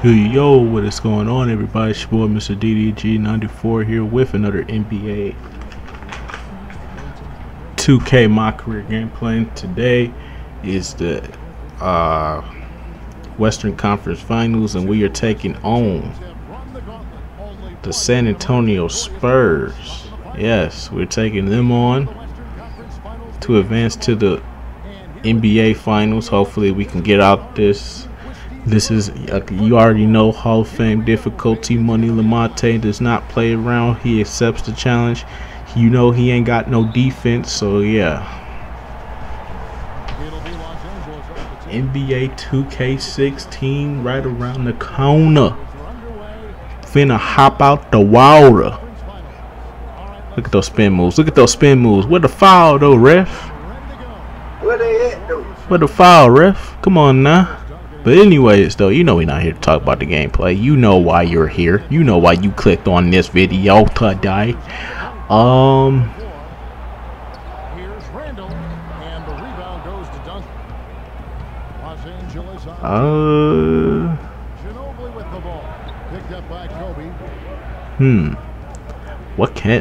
Yo, what is going on, everybody? It's your boy, Mr. DDG94 here with another NBA 2K My Career gameplay. Today is the Western Conference Finals, and we are taking on the San Antonio Spurs. Yes, we're taking them on to advance to the NBA Finals. Hopefully, we can get out this. This is, you already know, Hall of Fame difficulty. Money Lamonte does not play around. He accepts the challenge. You know he ain't got no defense, so yeah. NBA 2K16 right around the corner. Finna hop out the water. Look at those spin moves. Look at those spin moves. Where the foul though, ref? Where they at though? Where the foul, ref? Come on now. But anyways, though, you know we're not here to talk about the gameplay. You know why you're here. You know why you clicked on this video today.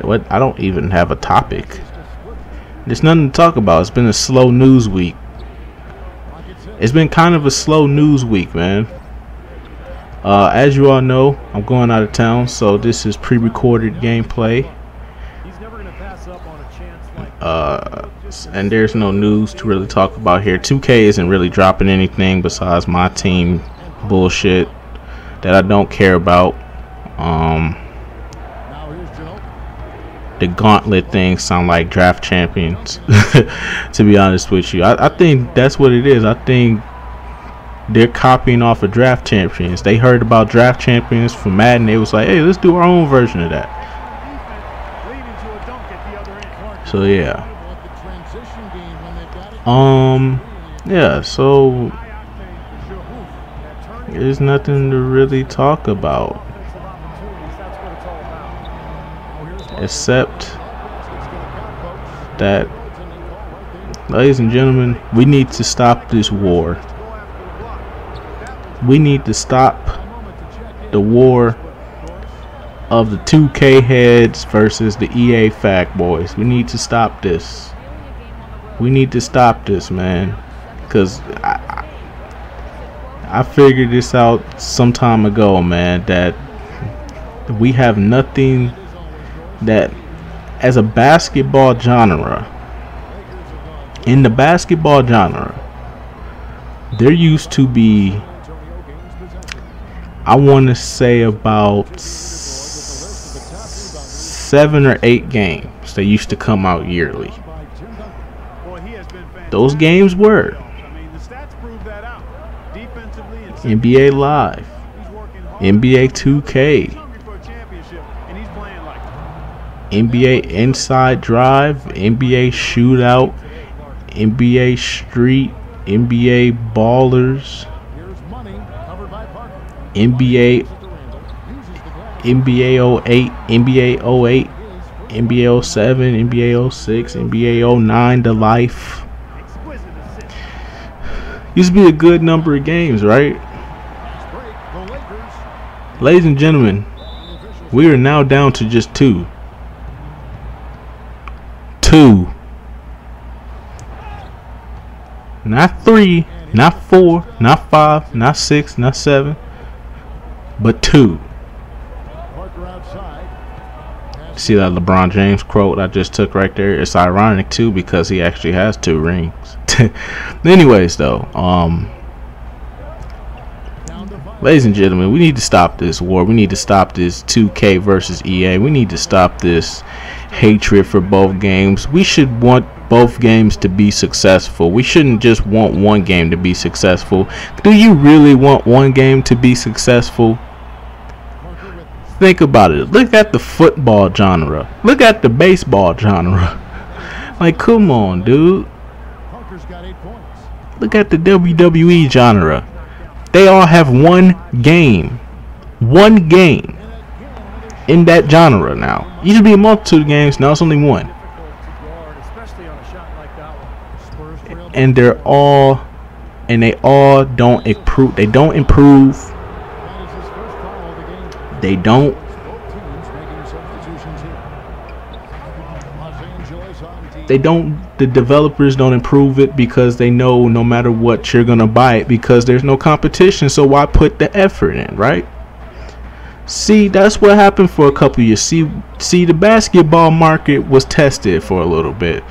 What I don't even have a topic. There's nothing to talk about. It's been a slow news week. It's been kind of a slow news week, man. As you all know, I'm going out of town, so this is pre-recorded gameplay. And there's no news to really talk about here. 2K isn't really dropping anything besides my team bullshit that I don't care about. The gauntlet things sound like draft champions. To be honest with you, I think that's what it is. I think they're copying off of draft champions. They heard about draft champions from Madden. They was like, hey, let's do our own version of that. So yeah. Yeah, so there's nothing to really talk about, except that, ladies and gentlemen, we need to stop this war. We need to stop the war of the 2K heads versus the EA fact boys. We need to stop this. We need to stop this, man, because I figured this out some time ago, man, that we have nothing that, as a basketball genre, in the basketball genre, there used to be, I want to say, about 7 or 8 games that used to come out yearly. Those games were NBA Live, NBA 2K, NBA Inside Drive, NBA Shootout, NBA Street, NBA Ballers, NBA 08, NBA 08, NBA 07, NBA 06, NBA 09 to life. Used to be a good number of games, right? Ladies and gentlemen, we are now down to just 2. 2. Not 3, not 4, not 5, not 6, not 7, but 2. See that LeBron James quote I just took right there? It's ironic too, because he actually has 2 rings. Anyways, though, ladies and gentlemen, we need to stop this war. We need to stop this 2K versus EA. We need to stop this hatred for both games. We should want both games to be successful. We shouldn't just want one game to be successful. Do you really want one game to be successful? Think about it. Look at the football genre. Look at the baseball genre. Like, come on, dude. Look at the WWE genre. They all have one game. One game in that genre now. It used to be a multitude of games. Now it's only one. And they all don't improve. They don't improve They don't. The developers don't improve it because they know no matter what you're gonna buy it because there's no competition. So why put the effort in, right? See, that's what happened for a couple years. See, the basketball market was tested for a little bit.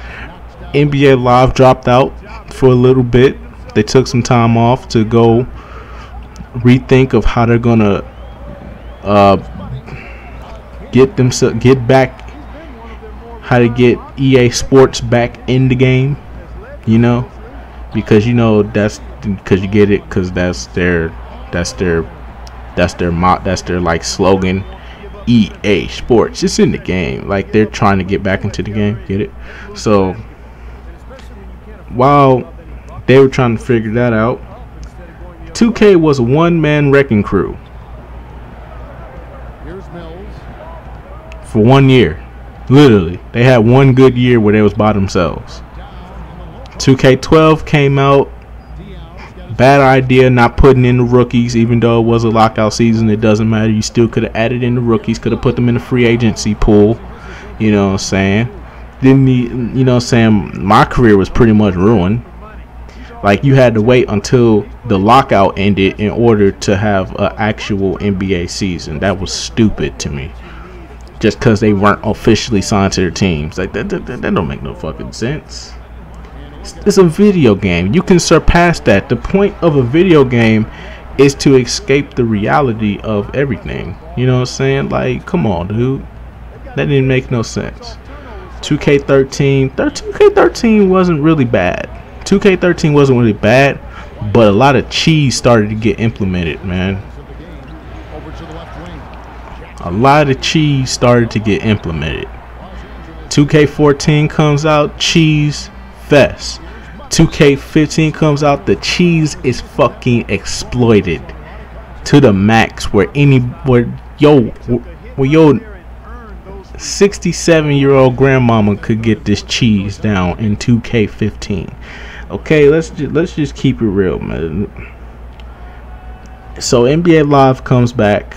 NBA Live dropped out for a little bit. They took some time off to go rethink of how they're gonna get back, how to get EA Sports back in the game, you know, because you know that's because you get it because that's their like slogan. EA Sports, it's in the game. Like they're trying to get back into the game, get it? So while they were trying to figure that out, 2K was a one-man wrecking crew for 1 year. Literally, they had one good year where they was by themselves. 2K12 came out. Bad idea not putting in the rookies, even though it was a lockout season. It doesn't matter. You still could have added in the rookies, could have put them in the free agency pool. You know what I'm saying? Didn't need, you know what I'm saying? My career was pretty much ruined. Like you had to wait until the lockout ended in order to have an actual NBA season. That was stupid to me. Just because they weren't officially signed to their teams. Like that don't make no fucking sense. It's a video game. You can surpass that. The point of a video game is to escape the reality of everything. You know what I'm saying? Like, come on, dude. That didn't make no sense. 2K13 wasn't really bad. 2K13 wasn't really bad, but a lot of cheese started to get implemented, man. A lot of cheese started to get implemented. 2K14 comes out, cheese fest. 2K15 comes out, the cheese is fucking exploited to the max. Where your 67-year-old grandmama could get this cheese down in 2K15. Okay, let's just keep it real, man. So NBA Live comes back.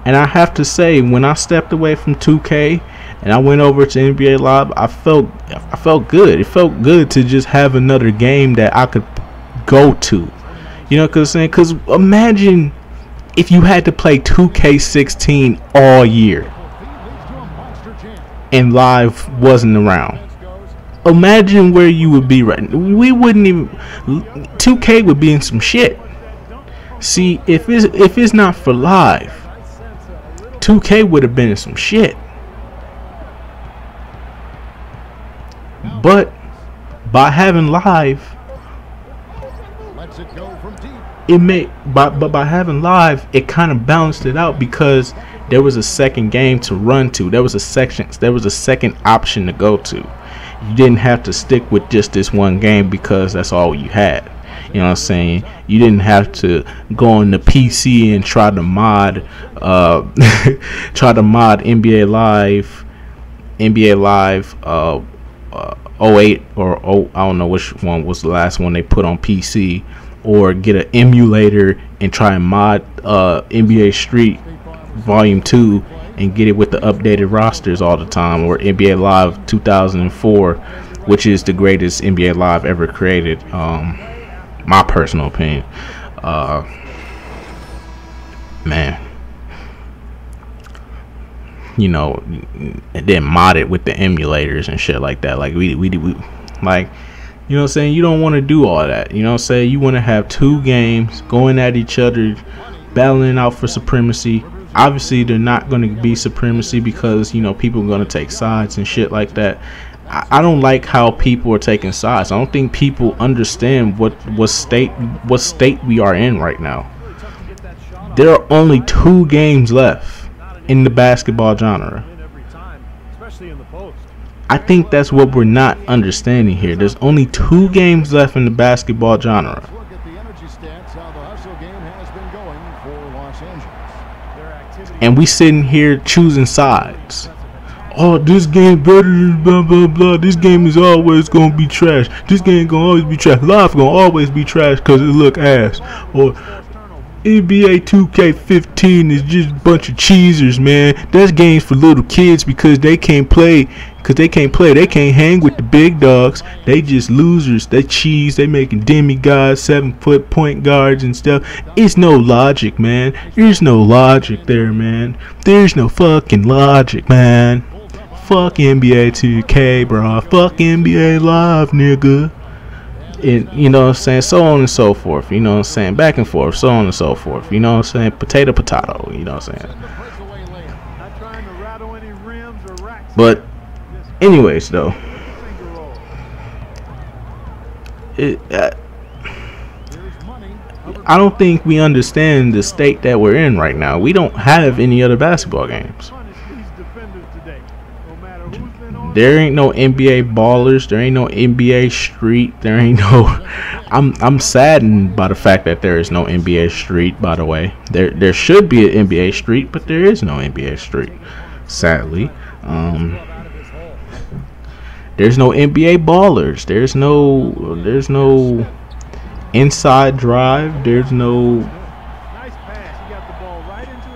And I have to say, when I stepped away from 2K and I went over to NBA Live, I felt good. It felt good to just have another game that I could go to. You know, because imagine if you had to play 2K16 all year and Live wasn't around. Imagine where you would be right now. We wouldn't even. 2K would be in some shit. See, if it's not for Live, 2K would have been in some shit. But by having Live, by having Live, it kind of balanced it out because there was a second game to run to. There was a second option to go to. You didn't have to stick with just this one game because that's all you had. You know what I'm saying? You didn't have to go on the PC and try to mod NBA Live 08 or I don't know which one was the last one they put on PC, or get an emulator and try and mod NBA Street Volume 2 and get it with the updated rosters all the time, or NBA Live 2004, which is the greatest NBA Live ever created. My personal opinion. Man, you know, and then mod it with the emulators and shit like that. Like we like, you know what I'm saying? You don't want to do all that. You know what I'm saying? You want to have two games going at each other, battling out for supremacy. Obviously, they're not going to be supremacy because, you know, people are going to take sides and shit like that. I don't like how people are taking sides. I don't think people understand what state we are in right now. There are only 2 games left in the basketball genre. I think that's what we're not understanding here. There's only 2 games left in the basketball genre. And we sitting here choosing sides. Oh, this game better than blah blah blah. This game is always gonna be trash. This game gonna always be trash. Live gonna always be trash because it look ass. Or NBA 2K15 is just a bunch of cheesers, man. That's games for little kids because they can't play. They can't hang with the big dogs. They just losers. They cheese. They making demigods, 7-foot point guards and stuff. It's no logic, man. There's no logic there, man. There's no fucking logic, man. Fuck NBA 2K, bro. Fuck NBA Live, nigga. And you know what I'm saying, so on and so forth, you know what I'm saying, back and forth, so on and so forth, you know what I'm saying, potato, you know what I'm saying. But anyways, though, I don't think we understand the state that we're in right now. We don't have any other basketball games. There ain't no NBA ballers. There ain't no NBA street. There ain't no. I'm saddened by the fact that there is no NBA street. By the way, there should be an NBA street, but there is no NBA street. Sadly, there's no NBA ballers. There's no inside drive. There's no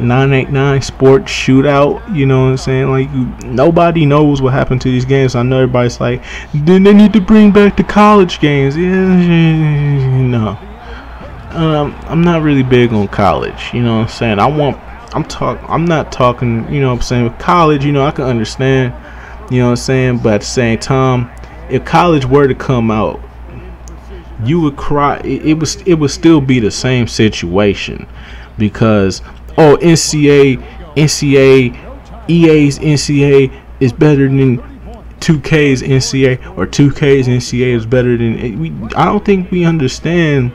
989 sports shootout, you know what I'm saying? Like, nobody knows what happened to these games. I know everybody's like, then they need to bring back the college games. Yeah, no, I'm not really big on college, you know what I'm saying? I'm not talking, you know what I'm saying, with college, you know, I can understand, you know what I'm saying, but at the same time, if college were to come out, you would cry. It would still be the same situation, because EA's NCAA is better than 2K's NCAA, or 2K's NCAA is better than. I don't think we understand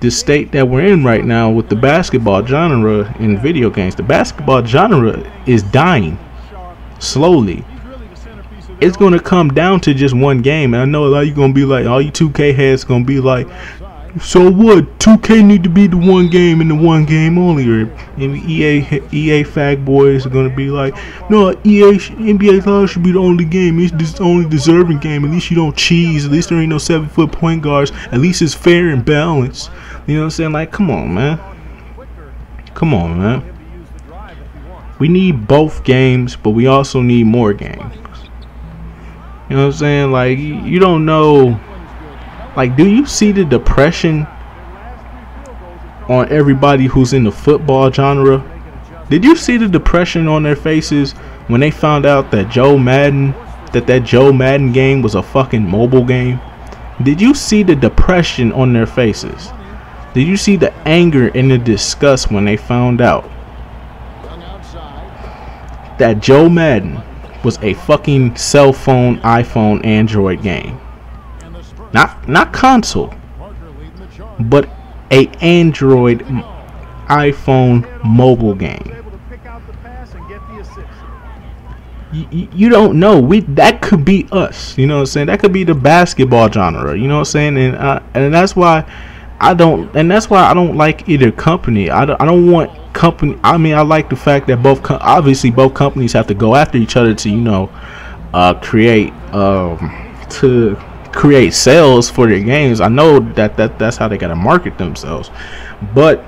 the state that we're in right now with the basketball genre in video games. The basketball genre is dying slowly. It's going to come down to just one game, and I know a lot of you going to be like, all you 2K heads going to be like, so what? 2K need to be the one game and the one game only, or EA fag boys are gonna be like, no, NBA Live should be the only game. It's the only deserving game. At least you don't cheese. At least there ain't no 7-foot point guards. At least it's fair and balanced. You know what I'm saying? Like, come on, man. Come on, man. We need both games, but we also need more games. You know what I'm saying? Like, you don't know. Like, do you see the depression on everybody who's in the football genre? Did you see the depression on their faces when they found out that Joe Madden game was a fucking mobile game? Did you see the depression on their faces? Did you see the anger and the disgust when they found out that Joe Madden was a fucking cell phone, iPhone, Android game? Not console, but a Android, iPhone mobile game. You don't know. That could be us. You know what I'm saying? That could be the basketball genre. You know what I'm saying? And that's why I don't. And that's why I don't like either company. I don't want company. I mean, I like the fact that obviously both companies have to go after each other to create sales for their games. I know that's how they gotta market themselves, but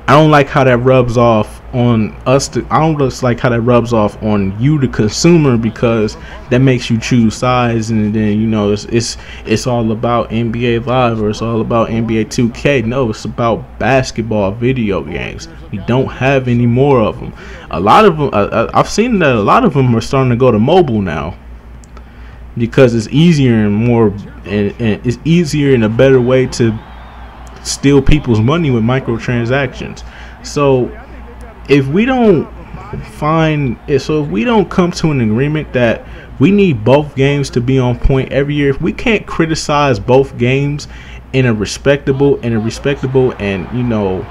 I don't like how that rubs off on us. I don't just like how that rubs off on you, the consumer, because that makes you choose sides, and then you know it's all about NBA Live or it's all about NBA 2K. No, it's about basketball video games. We don't have any more of them. A lot of them, I've seen that a lot of them are starting to go to mobile now, because it's easier and it's easier and a better way to steal people's money with microtransactions. So if we don't come to an agreement that we need both games to be on point every year, if we can't criticize both games in a respectable and you know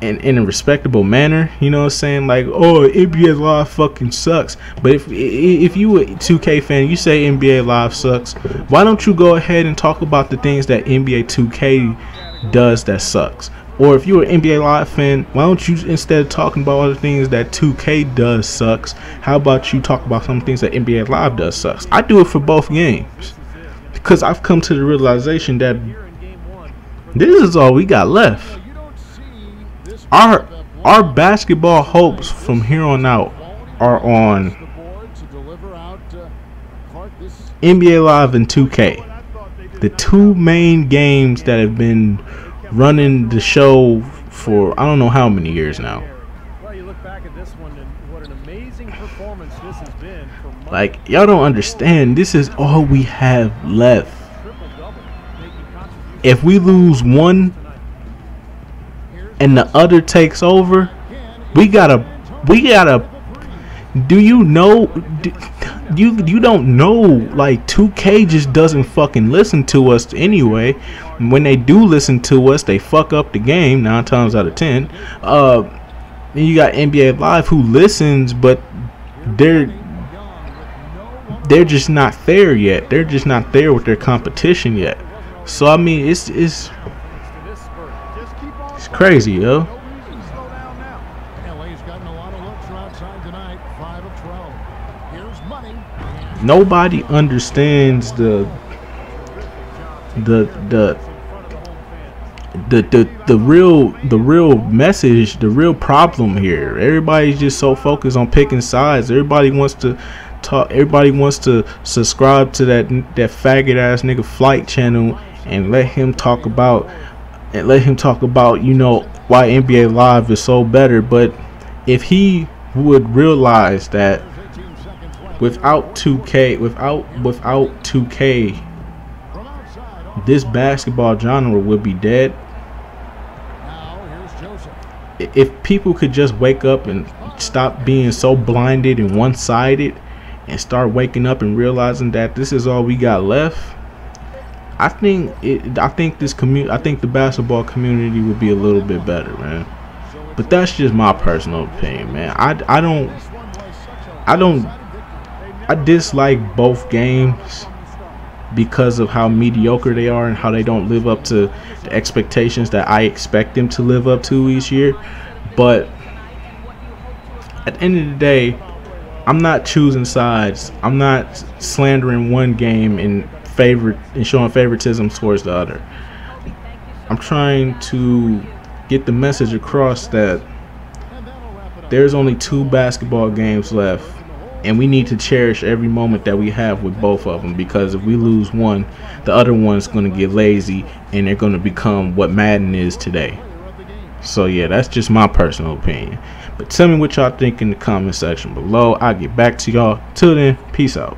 in a respectable manner, you know what I'm saying? Like, oh, NBA Live fucking sucks. But if you a 2K fan, you say NBA Live sucks, why don't you go ahead and talk about the things that NBA 2K does that sucks? Or if you're an NBA Live fan, why don't you, instead of talking about all the things that 2K does sucks, how about you talk about some things that NBA Live does sucks? I do it for both games, because I've come to the realization that this is all we got left. Our basketball hopes from here on out are on NBA Live and 2K. The two main games that have been running the show for I don't know how many years now. Well, you look back at this one and what an amazing performance this has been. Like, y'all don't understand. This is all we have left. If we lose one and the other takes over, we gotta. Do you know? You don't know. Like, 2K just doesn't fucking listen to us anyway. When they do listen to us, they fuck up the game 9 times out of 10. Then you got NBA Live who listens, but they're just not there yet. They're just not there with their competition yet. So I mean, it's crazy, yo. Nobody understands the real message, the real problem here. Everybody's just so focused on picking sides. Everybody wants to talk. Everybody wants to subscribe to that faggot ass nigga Flight channel and let him talk about you know why NBA Live is so better. But if he would realize that without 2K, this basketball genre would be dead. If people could just wake up and stop being so blinded and one-sided and start waking up and realizing that this is all we got left, I think the basketball community would be a little bit better, man. But that's just my personal opinion, man. I dislike both games because of how mediocre they are and how they don't live up to the expectations that I expect them to live up to each year. But at the end of the day, I'm not choosing sides. I'm not slandering one game and showing favoritism towards the other. I'm trying to get the message across that there's only 2 basketball games left. And we need to cherish every moment that we have with both of them, because if we lose one, the other one's going to get lazy and they're going to become what Madden is today. So yeah, that's just my personal opinion. But tell me what y'all think in the comment section below. I'll get back to y'all. Till then, peace out.